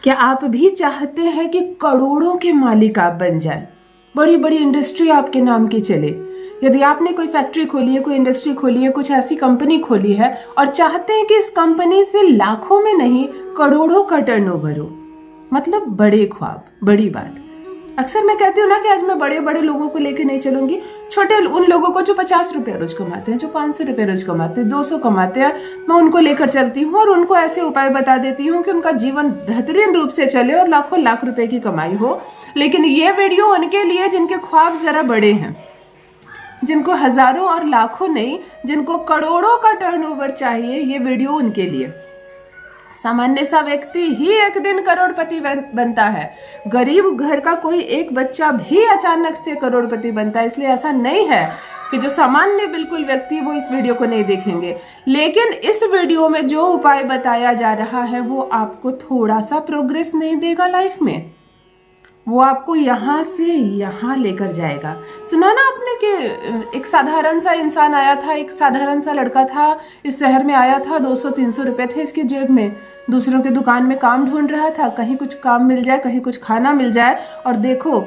क्या आप भी चाहते हैं कि करोड़ों के मालिक आप बन जाएं? बड़ी बड़ी इंडस्ट्री आपके नाम की चले। यदि आपने कोई फैक्ट्री खोली है, कोई इंडस्ट्री खोली है, कुछ ऐसी कंपनी खोली है और चाहते हैं कि इस कंपनी से लाखों में नहीं करोड़ों का टर्नओवर हो, मतलब बड़े ख्वाब, बड़ी बात। अक्सर मैं कहती हूँ ना कि आज मैं बड़े बड़े लोगों को लेके नहीं चलूंगी, छोटे उन लोगों को जो 50 रुपये रोज कमाते हैं, जो 500 रुपये रोज कमाते हैं, 200 कमाते हैं, मैं उनको लेकर चलती हूँ और उनको ऐसे उपाय बता देती हूँ कि उनका जीवन बेहतरीन रूप से चले और लाखों लाख रुपए की कमाई हो। लेकिन ये वीडियो उनके लिए जिनके ख्वाब जरा बड़े हैं, जिनको हजारों और लाखों नहीं, जिनको करोड़ों का टर्नओवर चाहिए, ये वीडियो उनके लिए। सामान्य सा व्यक्ति ही एक दिन करोड़पति बनता है, गरीब घर का कोई एक बच्चा भी अचानक से करोड़पति बनता है। इसलिए ऐसा नहीं है कि जो सामान्य बिल्कुल व्यक्ति वो इस वीडियो को नहीं देखेंगे, लेकिन इस वीडियो में जो उपाय बताया जा रहा है वो आपको थोड़ा सा प्रोग्रेस नहीं देगा लाइफ में, वो आपको यहाँ से यहाँ लेकर जाएगा। सुना ना आपने कि एक साधारण सा इंसान आया था, एक साधारण सा लड़का था, इस शहर में आया था, 200-300 रुपए थे इसके जेब में, दूसरों की दुकान में काम ढूंढ रहा था, कहीं कुछ काम मिल जाए, कहीं कुछ खाना मिल जाए, और देखो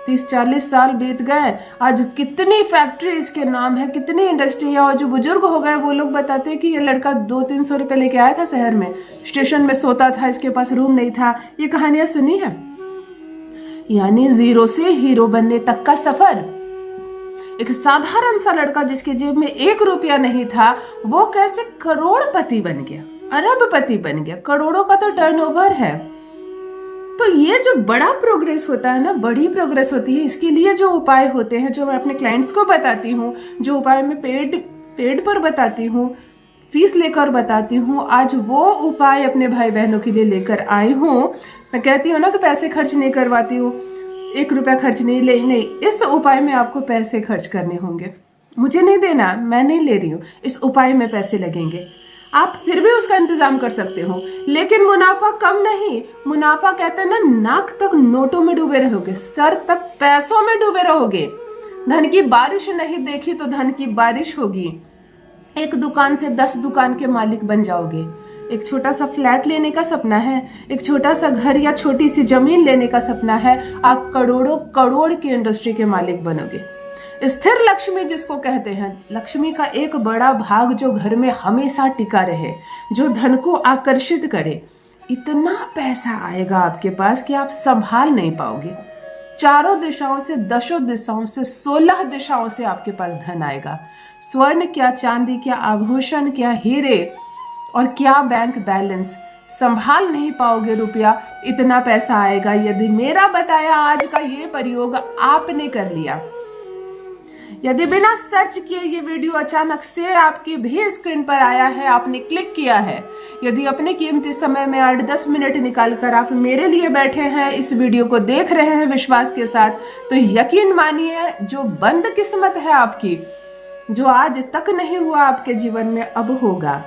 30-40 साल बीत गए, आज कितनी फैक्ट्री इसके नाम है, कितनी इंडस्ट्री है। और जो बुजुर्ग हो गए वो लोग बताते हैं कि ये लड़का 200-300 रुपए लेके आया था शहर में, स्टेशन में सोता था, इसके पास रूम नहीं था। ये कहानियां सुनी है। यानी जीरो से हीरो बनने तक का सफर। एक साधारण सा लड़का जिसके जेब में 1 रुपया नहीं था, वो कैसे करोड़पति बन गया, अरबपति बन गया, करोड़ों का तो टर्नओवर है। तो ये जो बड़ा प्रोग्रेस होता है ना, बड़ी प्रोग्रेस होती है, इसके लिए जो उपाय होते हैं, जो मैं अपने क्लाइंट्स को बताती हूँ, जो उपाय मैं पेड पर बताती हूँ, फीस लेकर बताती हूँ, आज वो उपाय अपने भाई बहनों के लिए लेकर आई हूँ। मैं कहती हूँ ना कि पैसे खर्च नहीं करवाती हूँ, 1 रुपया खर्च नहीं, इस उपाय में आपको पैसे खर्च करने होंगे। मुझे नहीं देना, मैं नहीं ले रही हूँ, इस उपाय में पैसे लगेंगे। आप फिर भी उसका इंतजाम कर सकते हो, लेकिन मुनाफा कम नहीं। मुनाफा कहते हैं ना, नाक तक नोटों में डूबे रहोगे, सर तक पैसों में डूबे रहोगे। धन की बारिश नहीं देखी तो धन की बारिश होगी। एक दुकान से 10 दुकान के मालिक बन जाओगे। एक छोटा सा फ्लैट लेने का सपना है, एक छोटा सा घर या छोटी सी जमीन लेने का सपना है, आप करोड़ों करोड़ की इंडस्ट्री के मालिक बनोगे। स्थिर लक्ष्मी जिसको कहते हैं, लक्ष्मी का एक बड़ा भाग जो घर में हमेशा टिका रहे, जो धन को आकर्षित करे। इतना पैसा आएगा आपके पास कि आप संभाल नहीं पाओगे। चारों दिशाओं से, 10 दिशाओं से, 16 दिशाओं से आपके पास धन आएगा। स्वर्ण क्या, चांदी क्या, आभूषण क्या, हीरे और क्या बैंक बैलेंस, संभाल नहीं पाओगे रुपया, इतना पैसा आएगा यदि मेरा बताया आज का ये प्रयोग आपने कर लिया। यदि बिना सर्च किए ये वीडियो अचानक से आपकी भी स्क्रीन पर आया है, आपने क्लिक किया है, यदि अपने कीमती समय में 8-10 मिनट निकालकर आप मेरे लिए बैठे हैं, इस वीडियो को देख रहे हैं विश्वास के साथ, तो यकीन मानिए जो बंद किस्मत है आपकी, जो आज तक नहीं हुआ आपके जीवन में, अब होगा।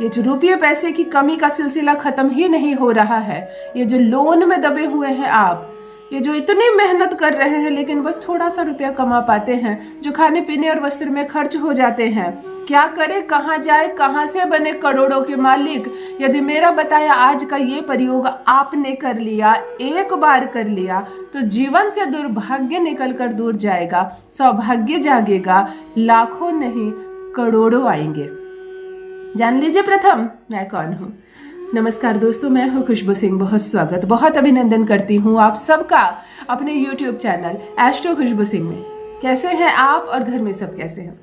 ये जो रुपये पैसे की कमी का सिलसिला खत्म ही नहीं हो रहा है, ये जो लोन में दबे हुए हैं आप, ये जो इतनी मेहनत कर रहे हैं लेकिन बस थोड़ा सा रुपया कमा पाते हैं, जो खाने पीने और वस्त्र में खर्च हो जाते हैं, क्या करे, कहाँ जाए, कहाँ से बने करोड़ों के मालिक। यदि मेरा बताया आज का ये प्रयोग आपने कर लिया, एक बार कर लिया, तो जीवन से दुर्भाग्य निकल कर दूर जाएगा, सौभाग्य जागेगा, लाखों नहीं करोड़ों आएंगे। जान लीजिए प्रथम मैं कौन हूँ। नमस्कार दोस्तों, मैं हूँ खुशबू सिंह। बहुत स्वागत, बहुत अभिनंदन करती हूँ आप सबका अपने YouTube चैनल एस्ट्रो खुशबू सिंह में। कैसे हैं आप और घर में सब कैसे हैं?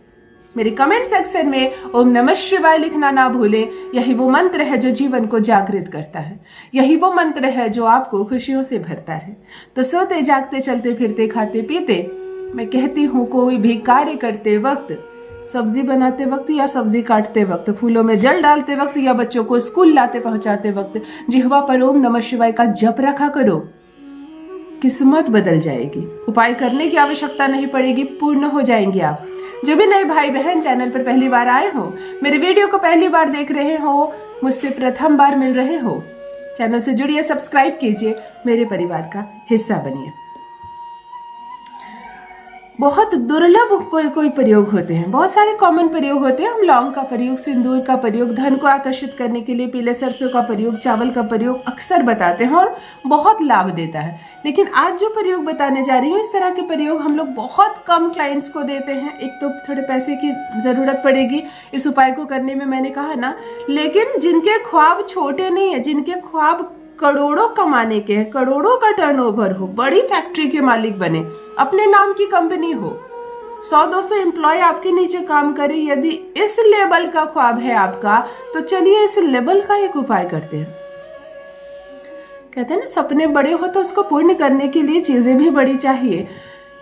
मेरे कमेंट सेक्शन में ओम नमः शिवाय लिखना ना भूलें। यही वो मंत्र है जो जीवन को जागृत करता है, यही वो मंत्र है जो आपको खुशियों से भरता है। तो सोते जागते, चलते फिरते, खाते पीते, मैं कहती हूँ कोई भी कार्य करते वक्त, सब्जी बनाते वक्त या सब्जी काटते वक्त, फूलों में जल डालते वक्त या बच्चों को स्कूल लाते पहुंचाते वक्त, जिह्वा पर ओम नमः शिवाय का जप रखा करो। किस्मत बदल जाएगी, उपाय करने की आवश्यकता नहीं पड़ेगी, पूर्ण हो जाएंगे आप। जो भी नए भाई बहन चैनल पर पहली बार आए हो, मेरे वीडियो को पहली बार देख रहे हो, मुझसे प्रथम बार मिल रहे हो, चैनल से जुड़िए, सब्सक्राइब कीजिए, मेरे परिवार का हिस्सा बनिए। बहुत दुर्लभ कोई कोई प्रयोग होते हैं, बहुत सारे कॉमन प्रयोग होते हैं। हम लौंग का प्रयोग, सिंदूर का प्रयोग, धन को आकर्षित करने के लिए पीले सरसों का प्रयोग, चावल का प्रयोग अक्सर बताते हैं और बहुत लाभ देता है। लेकिन आज जो प्रयोग बताने जा रही हूँ, इस तरह के प्रयोग हम लोग बहुत कम क्लाइंट्स को देते हैं। एक तो थोड़े पैसे की ज़रूरत पड़ेगी इस उपाय को करने में, मैंने कहा ना। लेकिन जिनके ख्वाब छोटे नहीं है, जिनके ख्वाब करोड़ों कमाने के हैं, करोड़ों का टर्नओवर हो, बड़ी फैक्ट्री के मालिक बने, अपने नाम की कंपनी हो, 100-200 एम्प्लॉय आपके नीचे काम करे, यदि इस लेवल का ख्वाब है आपका, तो चलिए इस लेवल का एक उपाय करते हैं। कहते हैं ना, सपने बड़े हो तो उसको पूर्ण करने के लिए चीजें भी बड़ी चाहिए।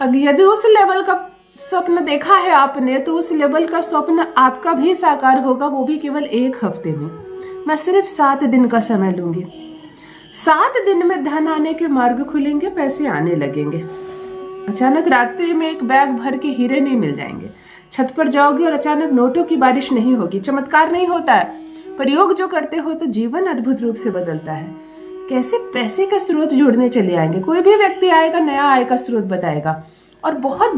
अगर यदि उस लेवल का स्वप्न देखा है आपने, तो उस लेवल का स्वप्न आपका भी साकार होगा, वो भी केवल 1 हफ्ते में। मैं सिर्फ 7 दिन का समय लूंगी। 7 दिन में धन आने के मार्ग खुलेंगे, पैसे आने लगेंगे। अचानक रात्रि में एक बैग भर के हीरे नहीं मिल जाएंगे। छत पर जाओगे और अचानक नोटों की बारिश नहीं होगी। चमत्कार नहीं होता है, प्रयोग जो करते हो तो जीवन अद्भुत रूप से बदलता है। कैसे पैसे के स्रोत जुड़ने चले आएंगे। कोई भी व्यक्ति आएगा, नया आय का स्रोत बताएगा और बहुत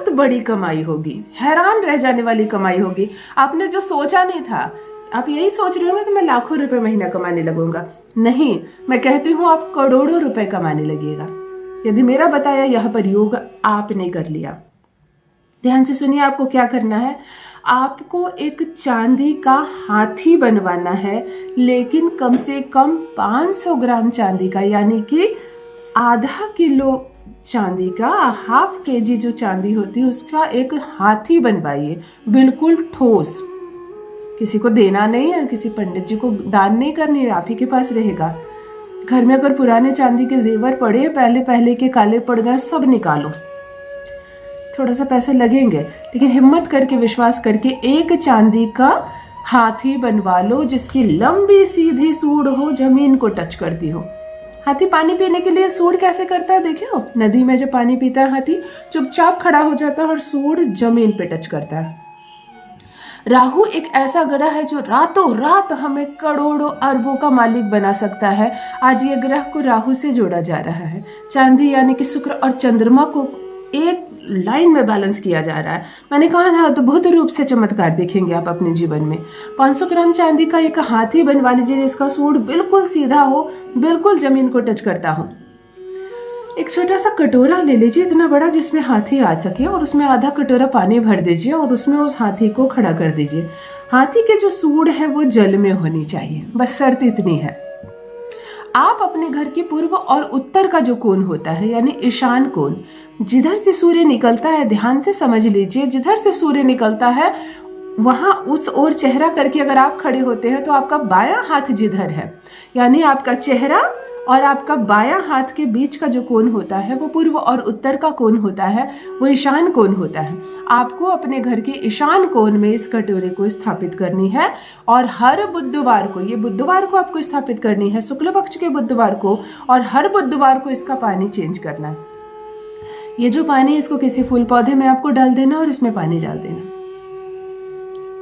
बड़ी कमाई होगी। हैरान रह जाने वाली कमाई होगी। आपने जो सोचा नहीं था, आप यही सोच रहे होंगे कि मैं लाखों रुपए महीना कमाने लगूंगा। नहीं, मैं कहती हूँ आप करोड़ों रुपए कमाने लगेगा, यदि मेरा बताया यह प्रयोग आपने कर लिया। ध्यान से सुनिए, आपको क्या करना है। आपको एक चांदी का हाथी बनवाना है, लेकिन कम से कम 500 ग्राम चांदी का, यानी कि आधा किलो चांदी का, ½ kg जो चांदी होती है उसका एक हाथी बनवाइए, बिल्कुल ठोस। किसी को देना नहीं है, किसी पंडित जी को दान नहीं करनी है, आप ही के पास रहेगा। घर में अगर पुराने चांदी के जेवर पड़े हैं, पहले के काले पड़ गए, सब निकालो। थोड़ा सा पैसे लगेंगे, लेकिन हिम्मत करके, विश्वास करके एक चांदी का हाथी बनवा लो, जिसकी लंबी सीधी सूंड हो, जमीन को टच करती हो। हाथी पानी पीने के लिए सूंड कैसे करता है, देखे हो? नदी में जब पानी पीता है हाथी, चुपचाप खड़ा हो जाता है और सूंड जमीन पे टच करता है। राहु एक ऐसा ग्रह है जो रातों रात हमें करोड़ों अरबों का मालिक बना सकता है। आज ये ग्रह को राहु से जोड़ा जा रहा है। चांदी यानी कि शुक्र और चंद्रमा को एक लाइन में बैलेंस किया जा रहा है। मैंने कहा ना, अद्भुत रूप से चमत्कार देखेंगे आप अपने जीवन में। 500 ग्राम चांदी का एक हाथी बनवा लीजिए, जिसका सूंड बिल्कुल सीधा हो, बिल्कुल जमीन को टच करता हो। एक छोटा सा कटोरा ले लीजिए, इतना बड़ा जिसमें हाथी आ सके, और उसमें आधा कटोरा पानी भर दीजिए और उसमें उस हाथी को खड़ा कर दीजिए। हाथी के जो सूंड है वो जल में होनी चाहिए, बस शर्त इतनी है। आप अपने घर के पूर्व और उत्तर का जो कोण होता है, यानी ईशान कोण, जिधर से सूर्य निकलता है, ध्यान से समझ लीजिए, जिधर से सूर्य निकलता है वहां उस ओर चेहरा करके अगर आप खड़े होते हैं, तो आपका बायां हाथ जिधर है, यानी आपका चेहरा और आपका बायां हाथ के बीच का जो कोण होता है वो पूर्व और उत्तर का कोण होता है, वो ईशान कोण होता है। आपको अपने घर के ईशान कोण में इस कटोरे को स्थापित करनी है, और हर बुधवार को, ये बुधवार को आपको स्थापित करनी है, शुक्ल पक्ष के बुधवार को, और हर बुधवार को इसका पानी चेंज करना है। ये जो पानी, इसको किसी फूल पौधे में आपको डाल देना और इसमें पानी डाल देना।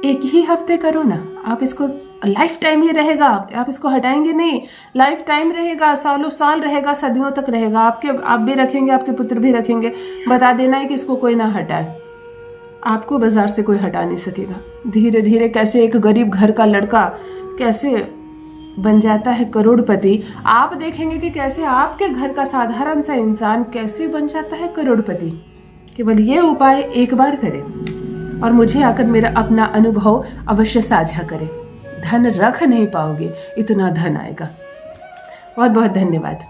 एक ही हफ्ते करो ना, आप इसको लाइफ टाइम ये रहेगा, आप इसको हटाएंगे नहीं, लाइफ टाइम रहेगा, सालों साल रहेगा, सदियों तक रहेगा। आप भी रखेंगे, आपके पुत्र भी रखेंगे। बता देना है कि इसको कोई ना हटाए, आपको बाजार से कोई हटा नहीं सकेगा। धीरे धीरे कैसे एक गरीब घर का लड़का कैसे बन जाता है करोड़पति, आप देखेंगे कि कैसे आपके घर का साधारण सा इंसान कैसे बन जाता है करोड़पति। केवल ये उपाय एक बार करें और मुझे आकर मेरा अपना अनुभव अवश्य साझा करें। धन रख नहीं पाओगे, इतना धन आएगा। बहुत बहुत धन्यवाद।